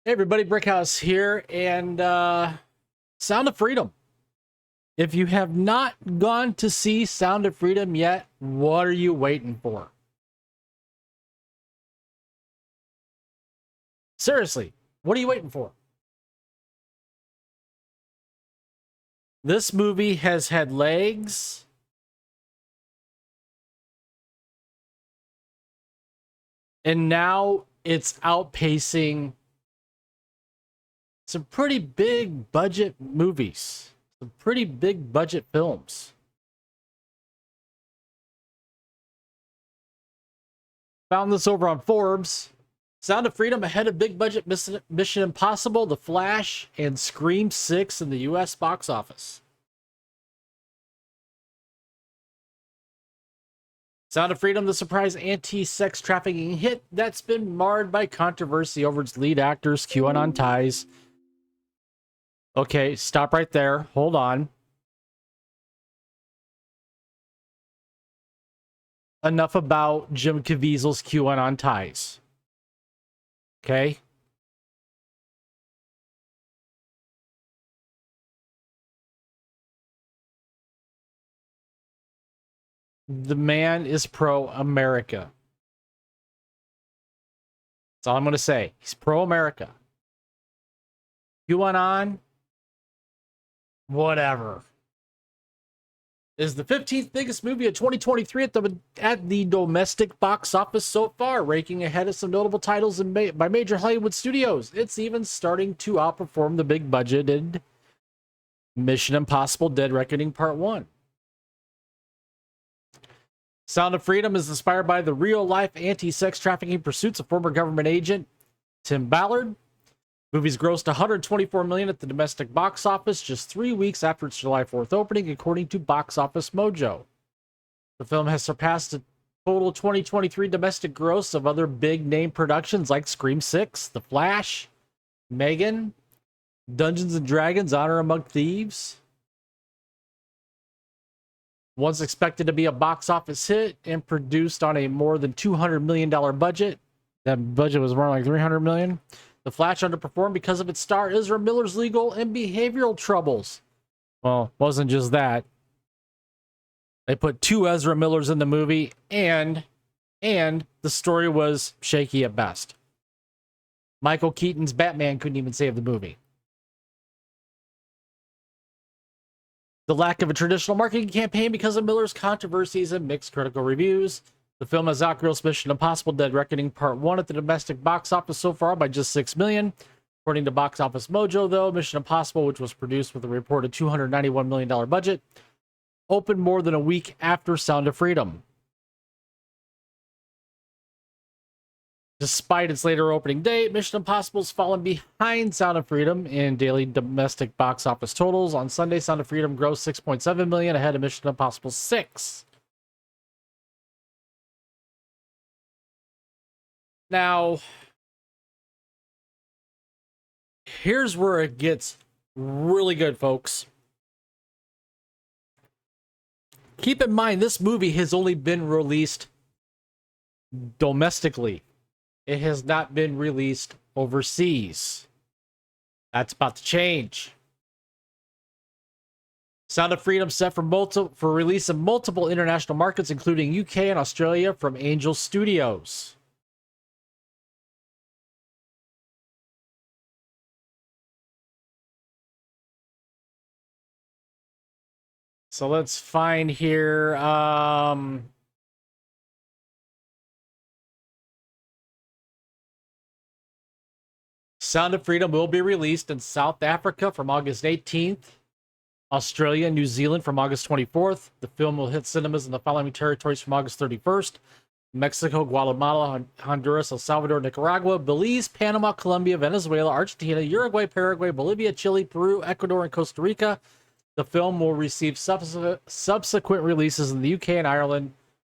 Hey everybody, Brickhouse here, and Sound of Freedom. If you have not gone to see Sound of Freedom yet, what are you waiting for? Seriously, what are you waiting for? This movie has had legs, and now it's outpacing some pretty big budget movies, some pretty big budget films. Found this over on Forbes. Sound of Freedom ahead of big budget Mission Impossible, The Flash, and Scream 6 in the US box office. Sound of Freedom, the surprise anti-sex trafficking hit that's been marred by controversy over its lead actor's QAnon ties. Okay, stop right there. Hold on. Enough about Jim Caviezel's QAnon ties. Okay? The man is pro-America. That's all I'm going to say. He's pro-America. QAnon, whatever. Is the 15th biggest movie of 2023 at the domestic box office so far, ranking ahead of some notable titles by major Hollywood studios. It's even starting to outperform the big budgeted Mission Impossible Dead Reckoning Part 1. Sound of Freedom is inspired by the real-life anti-sex trafficking pursuits of former government agent Tim Ballard. Movie's grossed $124 million at the domestic box office just 3 weeks after its July 4th opening, according to Box Office Mojo. The film has surpassed the total 2023 domestic gross of other big-name productions like Scream 6, The Flash, Megan, Dungeons and Dragons: Honor Among Thieves. Once expected to be a box office hit and produced on a more than $200 million budget, that budget was more like $300 million. The Flash underperformed because of its star Ezra Miller's legal and behavioral troubles. Well, wasn't just that. They put 2 Ezra Millers in the movie, and the story was shaky at best. Michael Keaton's Batman couldn't even save the movie. The lack of a traditional marketing campaign because of Miller's controversies and mixed critical reviews. The film has outgrossed Mission Impossible Dead Reckoning Part 1 at the domestic box office so far by just $6 million. According to Box Office Mojo, though, Mission Impossible, which was produced with a reported $291 million budget, opened more than a week after Sound of Freedom. Despite its later opening date, Mission Impossible's fallen behind Sound of Freedom in daily domestic box office totals. On Sunday, Sound of Freedom grossed $6.7 million ahead of Mission Impossible 6. Now, here's where it gets really good, folks. Keep in mind, this movie has only been released domestically. It has not been released overseas. That's about to change. Sound of Freedom set for release in multiple international markets, including UK and Australia, from Angel Studios. So let's find here. Sound of Freedom will be released in South Africa from August 18th, Australia and New Zealand from August 24th. The film will hit cinemas in the following territories from August 31st: Mexico, Guatemala, Honduras, El Salvador, Nicaragua, Belize, Panama, Colombia, Venezuela, Argentina, Uruguay, Paraguay, Bolivia, Chile, Peru, Ecuador, and Costa Rica. The film will receive subsequent releases in the UK and Ireland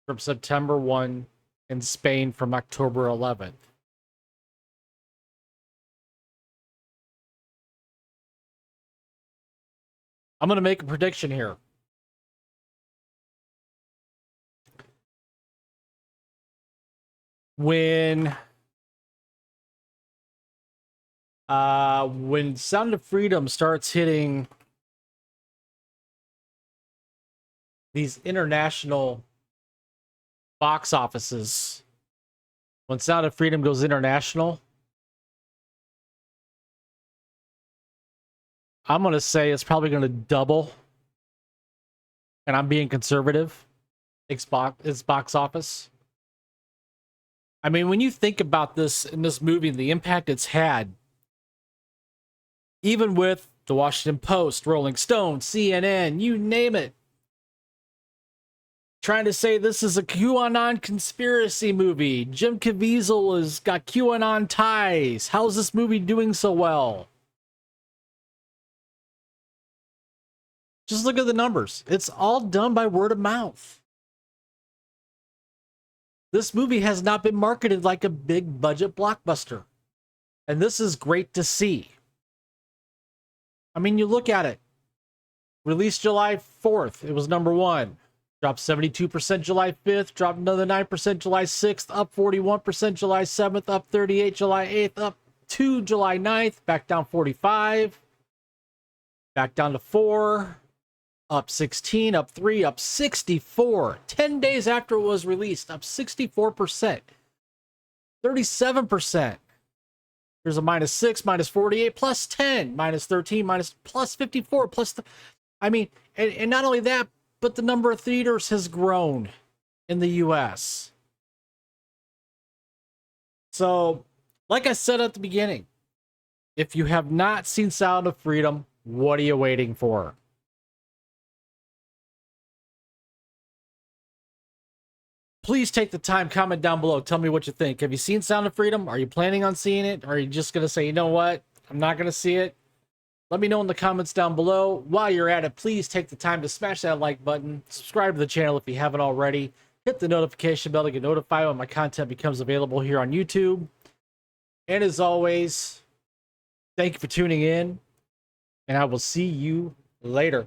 from September 1 and Spain from October 11th. I'm going to make a prediction here. When When Sound of Freedom starts hitting these international box offices, when Sound of Freedom goes international, I'm going to say it's probably going to double, and I'm being conservative, its box office. I mean, when you think about this in this movie, the impact it's had, even with the Washington Post, Rolling Stone, CNN, you name it, trying to say this is a QAnon conspiracy movie. Jim Caviezel has got QAnon ties. How's this movie doing so well? Just look at the numbers. It's all done by word of mouth. This movie has not been marketed like a big budget blockbuster. And this is great to see. I mean, you look at it. Released July 4th. It was #1. Dropped 72% July 5th. Dropped another 9% July 6th. Up 41% July 7th. Up 38% July 8th. Up 2 July 9th. Back down 45. Back down to 4. Up 16. Up 3. Up 64. 10 days after it was released. Up 64%. 37%. There's a -6, -48, +10, -13, +54, I mean, and not only that, but the number of theaters has grown in the US. So, like I said at the beginning, if you have not seen Sound of Freedom, what are you waiting for? Please take the time, comment down below. Tell me what you think. Have you seen Sound of Freedom? Are you planning on seeing it? Or are you just going to say, you know what? I'm not going to see it. Let me know in the comments down below. While you're at it, please take the time to smash that like button. Subscribe to the channel if you haven't already. Hit the notification bell to get notified when my content becomes available here on YouTube. And as always, thank you for tuning in. And I will see you later.